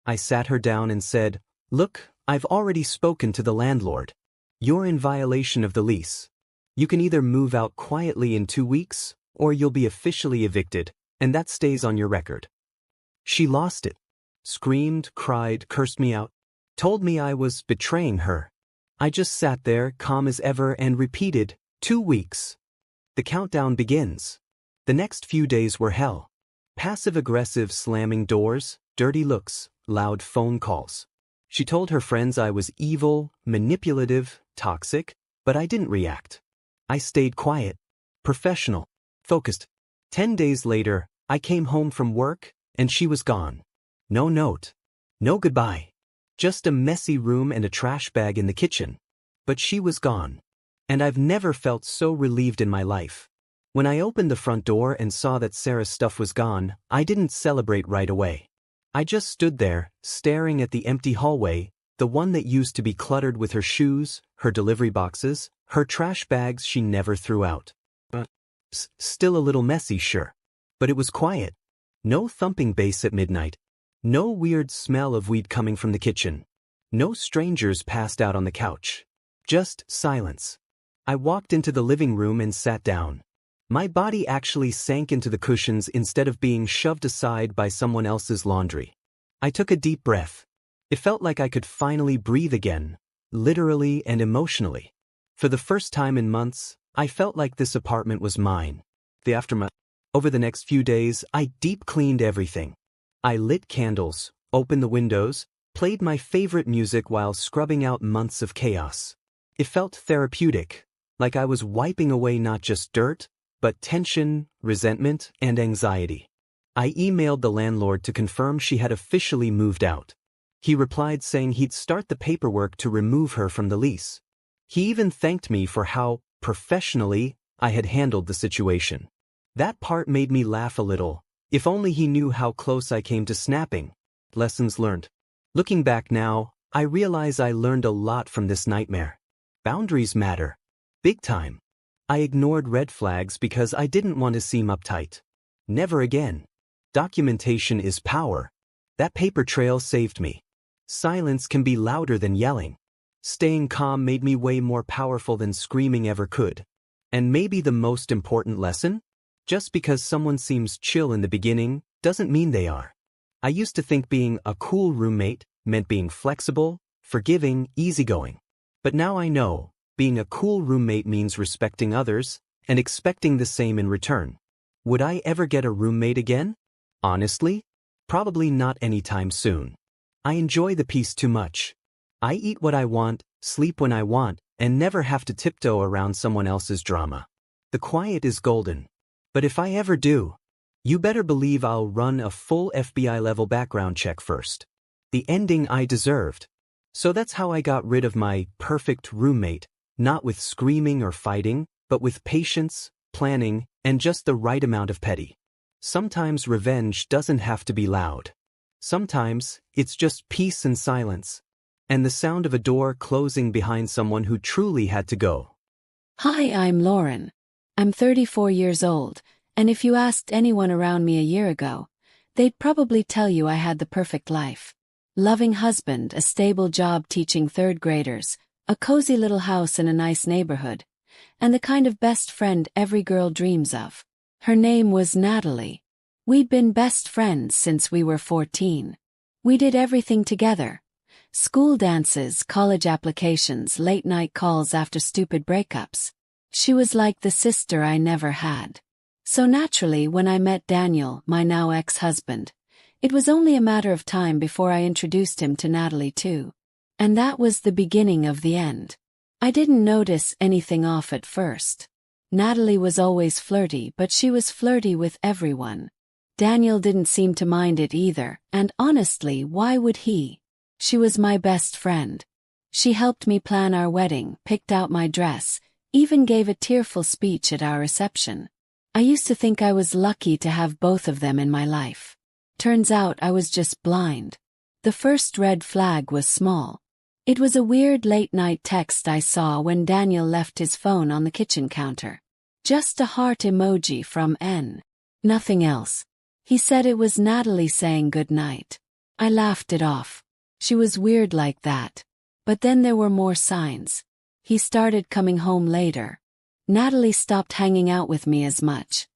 I sat her down and said, "Look, I've already spoken to the landlord. You're in violation of the lease. You can either move out quietly in 2 weeks, or you'll be officially evicted, and that stays on your record." She lost it. Screamed, cried, cursed me out, told me I was betraying her. I just sat there, calm as ever, and repeated, 2 weeks. The countdown begins. The next few days were hell. Passive-aggressive slamming doors, dirty looks, loud phone calls. She told her friends I was evil, manipulative, toxic, but I didn't react. I stayed quiet, professional, focused. 10 days later, I came home from work, and she was gone. No note. No goodbye. Just a messy room and a trash bag in the kitchen. But she was gone. And I've never felt so relieved in my life. When I opened the front door and saw that Sarah's stuff was gone, I didn't celebrate right away. I just stood there, staring at the empty hallway, the one that used to be cluttered with her shoes, her delivery boxes, her trash bags she never threw out. Still a little messy, sure. But it was quiet. No thumping bass at midnight. No weird smell of weed coming from the kitchen. No strangers passed out on the couch. Just silence. I walked into the living room and sat down. My body actually sank into the cushions instead of being shoved aside by someone else's laundry. I took a deep breath. It felt like I could finally breathe again, literally and emotionally. For the first time in months, I felt like this apartment was mine. The aftermath. Over the next few days, I deep cleaned everything. I lit candles, opened the windows, played my favorite music while scrubbing out months of chaos. It felt therapeutic, like I was wiping away not just dirt, but tension, resentment, and anxiety. I emailed the landlord to confirm she had officially moved out. He replied saying he'd start the paperwork to remove her from the lease. He even thanked me for how professionally I had handled the situation. That part made me laugh a little. If only he knew how close I came to snapping. Lessons learned. Looking back now, I realize I learned a lot from this nightmare. Boundaries matter. Big time. I ignored red flags because I didn't want to seem uptight. Never again. Documentation is power. That paper trail saved me. Silence can be louder than yelling. Staying calm made me way more powerful than screaming ever could. And maybe the most important lesson? Just because someone seems chill in the beginning doesn't mean they are. I used to think being a cool roommate meant being flexible, forgiving, easygoing. But now I know, being a cool roommate means respecting others and expecting the same in return. Would I ever get a roommate again? Honestly, probably not anytime soon. I enjoy the peace too much. I eat what I want, sleep when I want, and never have to tiptoe around someone else's drama. The quiet is golden. But if I ever do, you better believe I'll run a full FBI-level background check first. The ending I deserved. So that's how I got rid of my perfect roommate, not with screaming or fighting, but with patience, planning, and just the right amount of petty. Sometimes revenge doesn't have to be loud. Sometimes it's just peace and silence, and the sound of a door closing behind someone who truly had to go. Hi, I'm Lauren. I'm 34 years old, and if you asked anyone around me a year ago, they'd probably tell you I had the perfect life. Loving husband, a stable job teaching third graders, a cozy little house in a nice neighborhood, and the kind of best friend every girl dreams of. Her name was Natalie. We'd been best friends since we were 14. We did everything together. School dances, college applications, late-night calls after stupid breakups. She was like the sister I never had. So naturally, when I met Daniel, my now ex-husband, it was only a matter of time before I introduced him to Natalie too. And that was the beginning of the end. I didn't notice anything off at first. Natalie was always flirty, but she was flirty with everyone. Daniel didn't seem to mind it either, and honestly, why would he? She was my best friend. She helped me plan our wedding, picked out my dress, even gave a tearful speech at our reception. I used to think I was lucky to have both of them in my life. Turns out I was just blind. The first red flag was small. It was a weird late-night text I saw when Daniel left his phone on the kitchen counter. Just a heart emoji from N. Nothing else. He said it was Natalie saying goodnight. I laughed it off. She was weird like that. But then there were more signs. He started coming home later. Natalie stopped hanging out with me as much.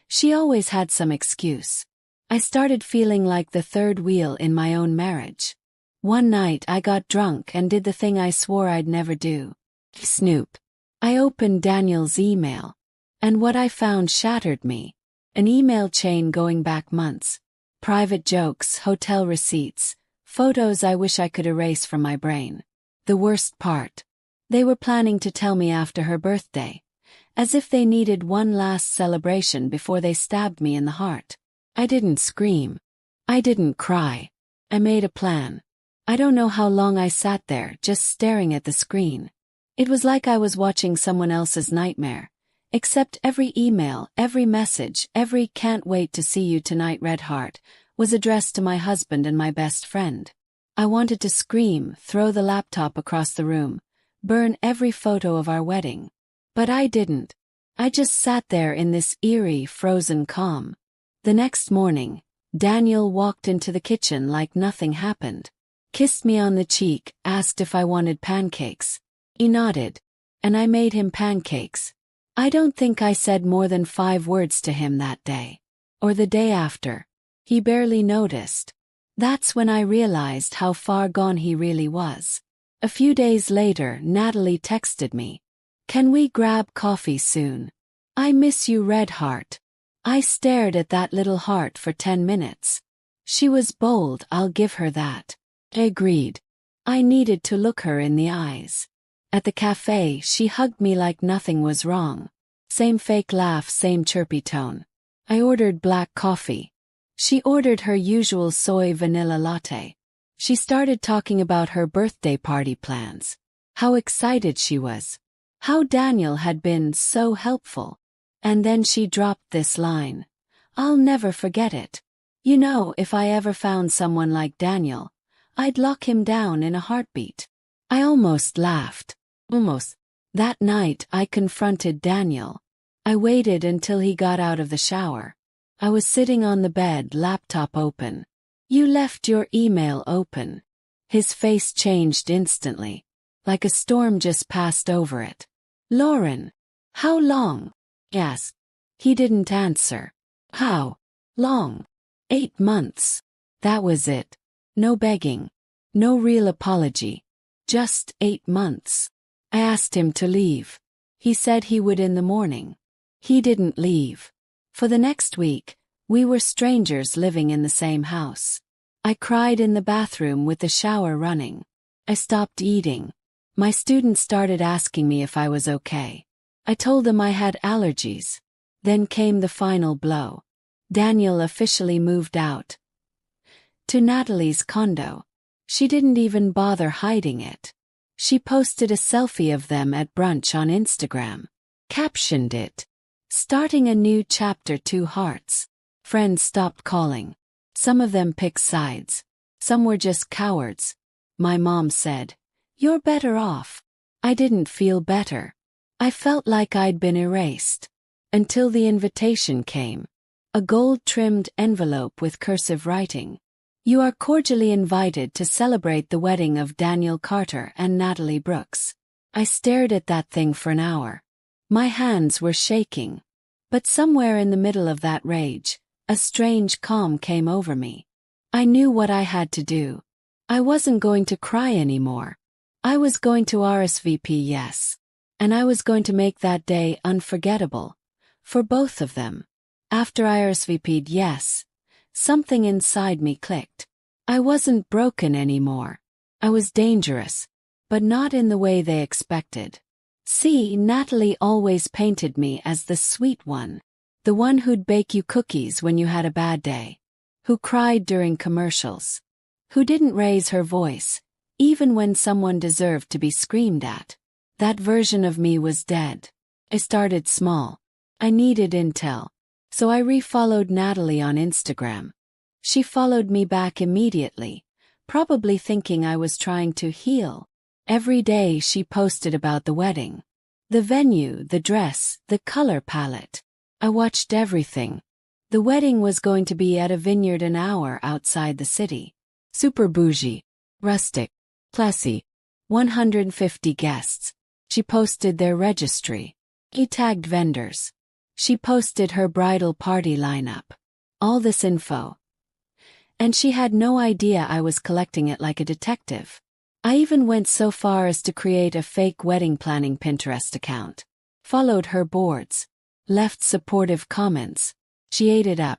She always had some excuse. I started feeling like the third wheel in my own marriage. One night I got drunk and did the thing I swore I'd never do. Snoop. I opened Daniel's email. And what I found shattered me. An email chain going back months. Private jokes, hotel receipts, photos I wish I could erase from my brain. The worst part. They were planning to tell me after her birthday. As if they needed one last celebration before they stabbed me in the heart. I didn't scream. I didn't cry. I made a plan. I don't know how long I sat there, just staring at the screen. It was like I was watching someone else's nightmare. Except every email, every message, every "can't wait to see you tonight red heart" was addressed to my husband and my best friend. I wanted to scream, throw the laptop across the room, burn every photo of our wedding. But I didn't. I just sat there in this eerie, frozen calm. The next morning, Daniel walked into the kitchen like nothing happened. Kissed me on the cheek, asked if I wanted pancakes. He nodded. And I made him pancakes. I don't think I said more than 5 words to him that day. Or the day after. He barely noticed. That's when I realized how far gone he really was. A few days later, Natalie texted me. "Can we grab coffee soon? I miss you red heart." I stared at that little heart for 10 minutes. She was bold, I'll give her that. Agreed. I needed to look her in the eyes. At the cafe, she hugged me like nothing was wrong. Same fake laugh, same chirpy tone. I ordered black coffee. She ordered her usual soy vanilla latte. She started talking about her birthday party plans. How excited she was. How Daniel had been so helpful. And then she dropped this line. I'll never forget it. You know, if I ever found someone like Daniel, I'd lock him down in a heartbeat. I almost laughed. Almost. That night I confronted Daniel. I waited until he got out of the shower. I was sitting on the bed, laptop open. "You left your email open." His face changed instantly. Like a storm just passed over it. "Lauren, how long?" Yes. He didn't answer. "How long?" 8 months. That was it. No begging. No real apology. Just 8 months. I asked him to leave. He said he would in the morning. He didn't leave. For the next week, we were strangers living in the same house. I cried in the bathroom with the shower running. I stopped eating. My students started asking me if I was okay. I told them I had allergies. Then came the final blow. Daniel officially moved out. To Natalie's condo. She didn't even bother hiding it. She posted a selfie of them at brunch on Instagram. Captioned it. "Starting a new chapter, 2 hearts." Friends stopped calling. Some of them picked sides. Some were just cowards. My mom said, "You're better off." I didn't feel better. I felt like I'd been erased. Until the invitation came. A gold-trimmed envelope with cursive writing. "You are cordially invited to celebrate the wedding of Daniel Carter and Natalie Brooks." I stared at that thing for an hour. My hands were shaking. But somewhere in the middle of that rage, a strange calm came over me. I knew what I had to do. I wasn't going to cry anymore. I was going to RSVP yes. And I was going to make that day unforgettable. For both of them. After I RSVP'd yes, something inside me clicked. I wasn't broken anymore. I was dangerous. But not in the way they expected. See, Natalie always painted me as the sweet one. The one who'd bake you cookies when you had a bad day. Who cried during commercials. Who didn't raise her voice, even when someone deserved to be screamed at. That version of me was dead. I started small. I needed intel. So I refollowed Natalie on Instagram. She followed me back immediately, probably thinking I was trying to heal. Every day she posted about the wedding. The venue, the dress, the color palette. I watched everything. The wedding was going to be at a vineyard an hour outside the city. Super bougie. Rustic. Classy. 150 guests. She posted their registry. He tagged vendors. She posted her bridal party lineup. All this info. And she had no idea I was collecting it like a detective. I even went so far as to create a fake wedding planning Pinterest account. Followed her boards. Left supportive comments. She ate it up.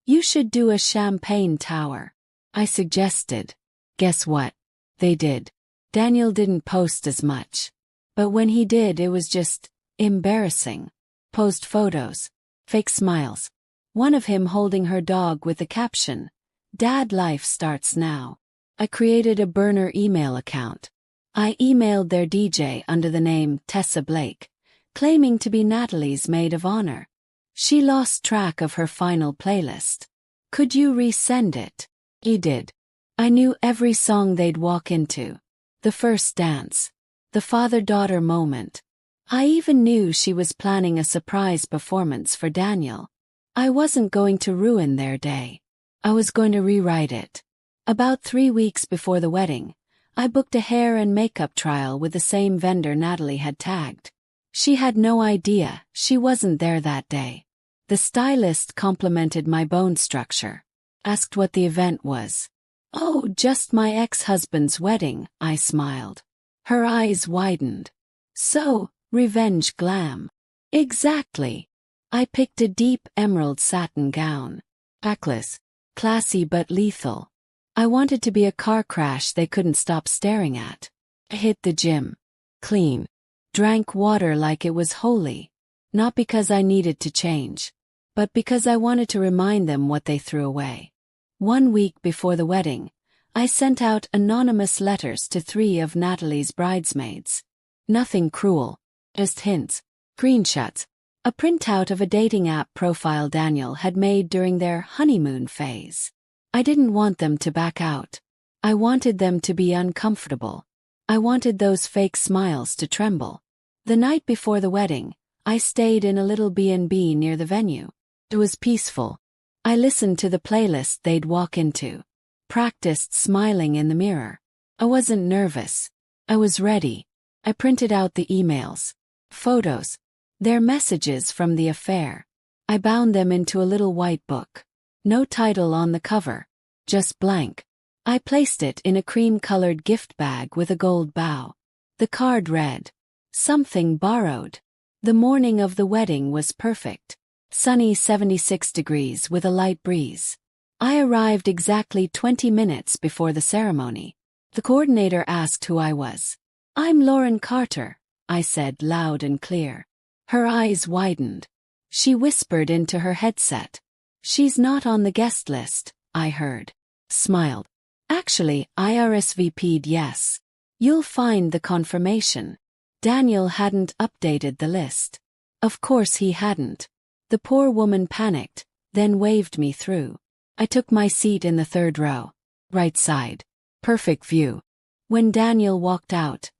You should do a champagne tower. I suggested. Guess what? They did. Daniel didn't post as much. But when he did, it was just embarrassing. Post photos. Fake smiles. One of him holding her dog with the caption, "Dad life starts now." I created a burner email account. I emailed their DJ under the name Tessa Blake, claiming to be Natalie's maid of honor. She lost track of her final playlist. Could you resend it? He did. I knew every song they'd walk into. The first dance. The father-daughter moment. I even knew she was planning a surprise performance for Daniel. I wasn't going to ruin their day. I was going to rewrite it. About 3 weeks before the wedding, I booked a hair and makeup trial with the same vendor Natalie had tagged. She had no idea she wasn't there that day. The stylist complimented my bone structure. Asked what the event was. "Oh, just my ex-husband's wedding," I smiled. Her eyes widened. "So, revenge glam." "Exactly." I picked a deep emerald satin gown. Backless. Classy but lethal. I wanted to be a car crash they couldn't stop staring at. I hit the gym. Clean. Drank water like it was holy. Not because I needed to change, but because I wanted to remind them what they threw away. 1 week before the wedding, I sent out anonymous letters to 3 of Natalie's bridesmaids. Nothing cruel. Just hints. Screenshots. A printout of a dating app profile Daniel had made during their honeymoon phase. I didn't want them to back out. I wanted them to be uncomfortable. I wanted those fake smiles to tremble. The night before the wedding, I stayed in a little B&B near the venue. It was peaceful. I listened to the playlist they'd walk into. Practiced smiling in the mirror. I wasn't nervous. I was ready. I printed out the emails. Photos. Their messages from the affair. I bound them into a little white book. No title on the cover. Just blank. I placed it in a cream-colored gift bag with a gold bow. The card read, "Something borrowed." The morning of the wedding was perfect. Sunny 76 degrees with a light breeze. I arrived exactly 20 minutes before the ceremony. The coordinator asked who I was. "I'm Lauren Carter," I said loud and clear. Her eyes widened. She whispered into her headset. "She's not on the guest list," I heard. Smiled. "Actually, I RSVP'd yes. You'll find the confirmation." Daniel hadn't updated the list. Of course he hadn't. The poor woman panicked, then waved me through. I took my seat in the 3rd row. Right side. Perfect view. When Daniel walked out,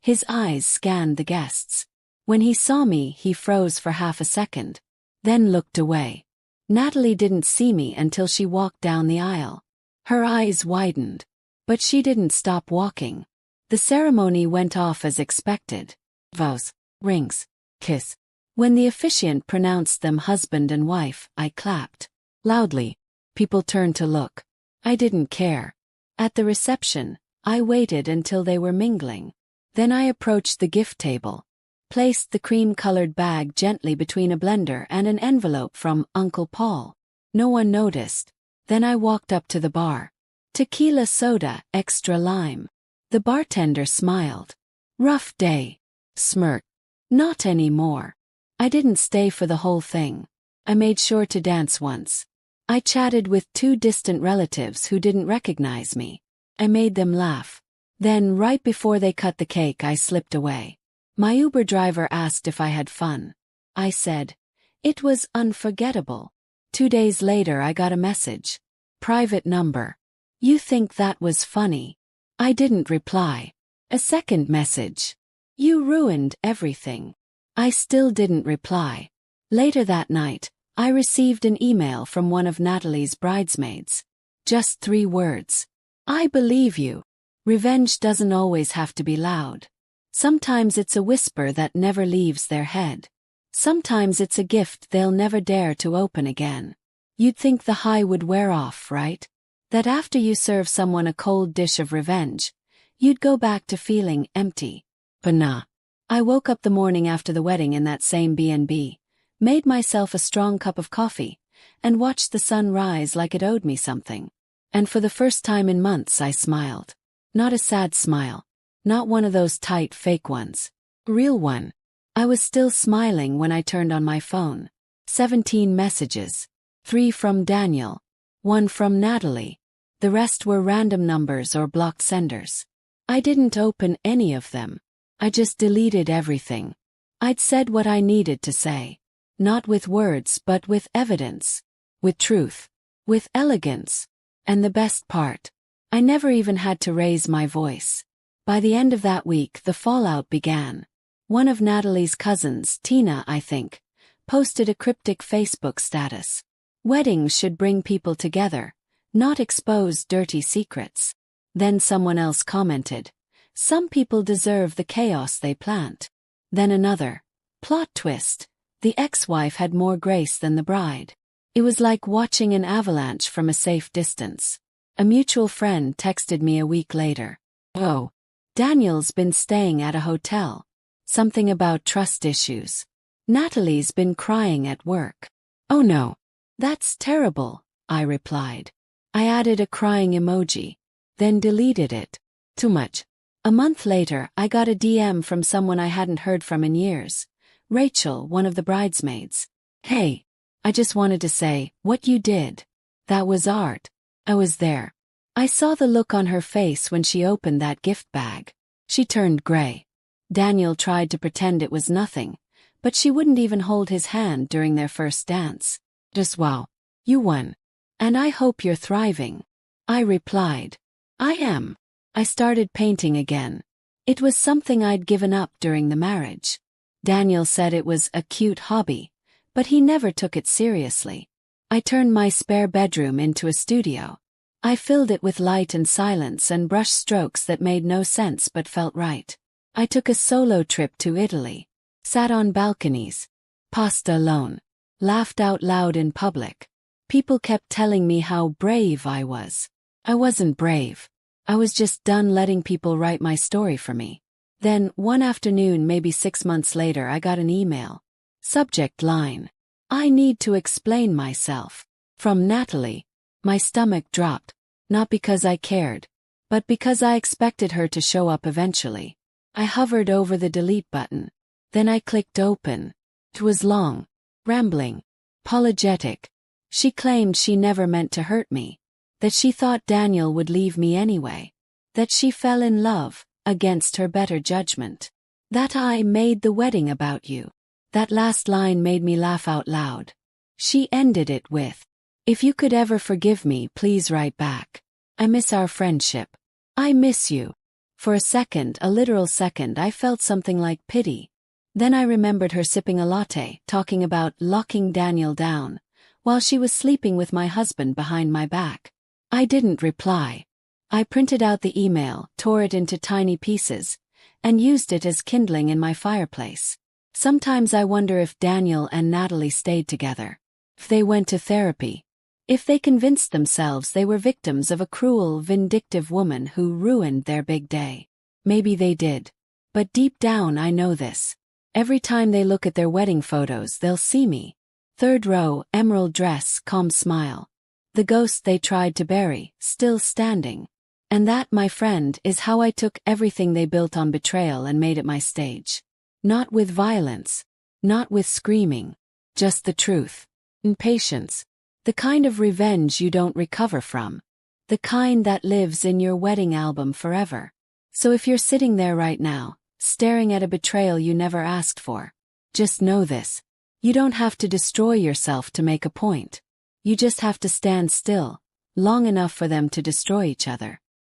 his eyes scanned the guests. When he saw me, he froze for half a second, then looked away. Natalie didn't see me until she walked down the aisle. Her eyes widened. But she didn't stop walking. The ceremony went off as expected. Vows, rings, kiss. When the officiant pronounced them husband and wife, I clapped. Loudly. People turned to look. I didn't care. At the reception, I waited until they were mingling. Then I approached the gift table. placed the cream-colored bag gently between a blender and an envelope from Uncle Paul. No one noticed. Then I walked up to the bar. Tequila soda, extra lime. The bartender smiled. Rough day. Smirk. Not anymore. I didn't stay for the whole thing. I made sure to dance once. I chatted with 2 distant relatives who didn't recognize me. I made them laugh. Then, right before they cut the cake, I slipped away. My Uber driver asked if I had fun. I said, it was unforgettable. 2 days later I got a message. Private number. You think that was funny? I didn't reply. A second message. You ruined everything. I still didn't reply. Later that night, I received an email from one of Natalie's bridesmaids. Just 3 words. I believe you. Revenge doesn't always have to be loud. Sometimes it's a whisper that never leaves their head. Sometimes it's a gift they'll never dare to open again. You'd think the high would wear off, right? That after you serve someone a cold dish of revenge, you'd go back to feeling empty. But nah. I woke up the morning after the wedding in that same B&B, made myself a strong cup of coffee, and watched the sun rise like it owed me something. And for the first time in months I smiled. Not a sad smile. Not one of those tight fake ones. Real one. I was still smiling when I turned on my phone. 17 messages. 3 from Daniel. 1 from Natalie. The rest were random numbers or blocked senders. I didn't open any of them. I just deleted everything. I'd said what I needed to say. Not with words but with evidence. With truth. With elegance. And the best part, I never even had to raise my voice. By the end of that week the fallout began. One of Natalie's cousins, Tina I think, posted a cryptic Facebook status. Weddings should bring people together, not expose dirty secrets. Then someone else commented, some people deserve the chaos they plant. Then another, plot twist, the ex-wife had more grace than the bride. It was like watching an avalanche from a safe distance. A mutual friend texted me a week later. Oh, Daniel's been staying at a hotel. Something about trust issues. Natalie's been crying at work. Oh no. That's terrible, I replied. I added a crying emoji, then deleted it. Too much. A month later, I got a DM from someone I hadn't heard from in years. Rachel, one of the bridesmaids. Hey, I just wanted to say, what you did. That was art. I was there. I saw the look on her face when she opened that gift bag. She turned gray. Daniel tried to pretend it was nothing, but she wouldn't even hold his hand during their first dance. Just wow. You won. And I hope you're thriving. I replied. I am. I started painting again. It was something I'd given up during the marriage. Daniel said it was a cute hobby, but he never took it seriously. I turned my spare bedroom into a studio. I filled it with light and silence and brush strokes that made no sense but felt right. I took a solo trip to Italy. Sat on balconies. Pasta alone. Laughed out loud in public. People kept telling me how brave I was. I wasn't brave. I was just done letting people write my story for me. Then, one afternoon, maybe 6 months later, I got an email. Subject line. I need to explain myself. From Natalie. My stomach dropped. Not because I cared, but because I expected her to show up eventually. I hovered over the delete button. Then I clicked open. It was long. Rambling. Apologetic. She claimed she never meant to hurt me. That she thought Daniel would leave me anyway. That she fell in love, against her better judgment. That I made the wedding about you. That last line made me laugh out loud. She ended it with, if you could ever forgive me, please write back. I miss our friendship. I miss you. For a second, a literal second, I felt something like pity. Then I remembered her sipping a latte, talking about locking Daniel down, while she was sleeping with my husband behind my back. I didn't reply. I printed out the email, tore it into tiny pieces, and used it as kindling in my fireplace. Sometimes I wonder if Daniel and Natalie stayed together. If they went to therapy. If they convinced themselves they were victims of a cruel, vindictive woman who ruined their big day. Maybe they did. But deep down I know this. Every time they look at their wedding photos, they'll see me. Third row, emerald dress, calm smile. The ghost they tried to bury, still standing. And that, my friend, is how I took everything they built on betrayal and made it my stage. Not with violence. Not with screaming. Just the truth. And patience. The kind of revenge you don't recover from. The kind that lives in your wedding album forever. So if you're sitting there right now, staring at a betrayal you never asked for, just know this. You don't have to destroy yourself to make a point. You just have to stand still, long enough for them to destroy each other.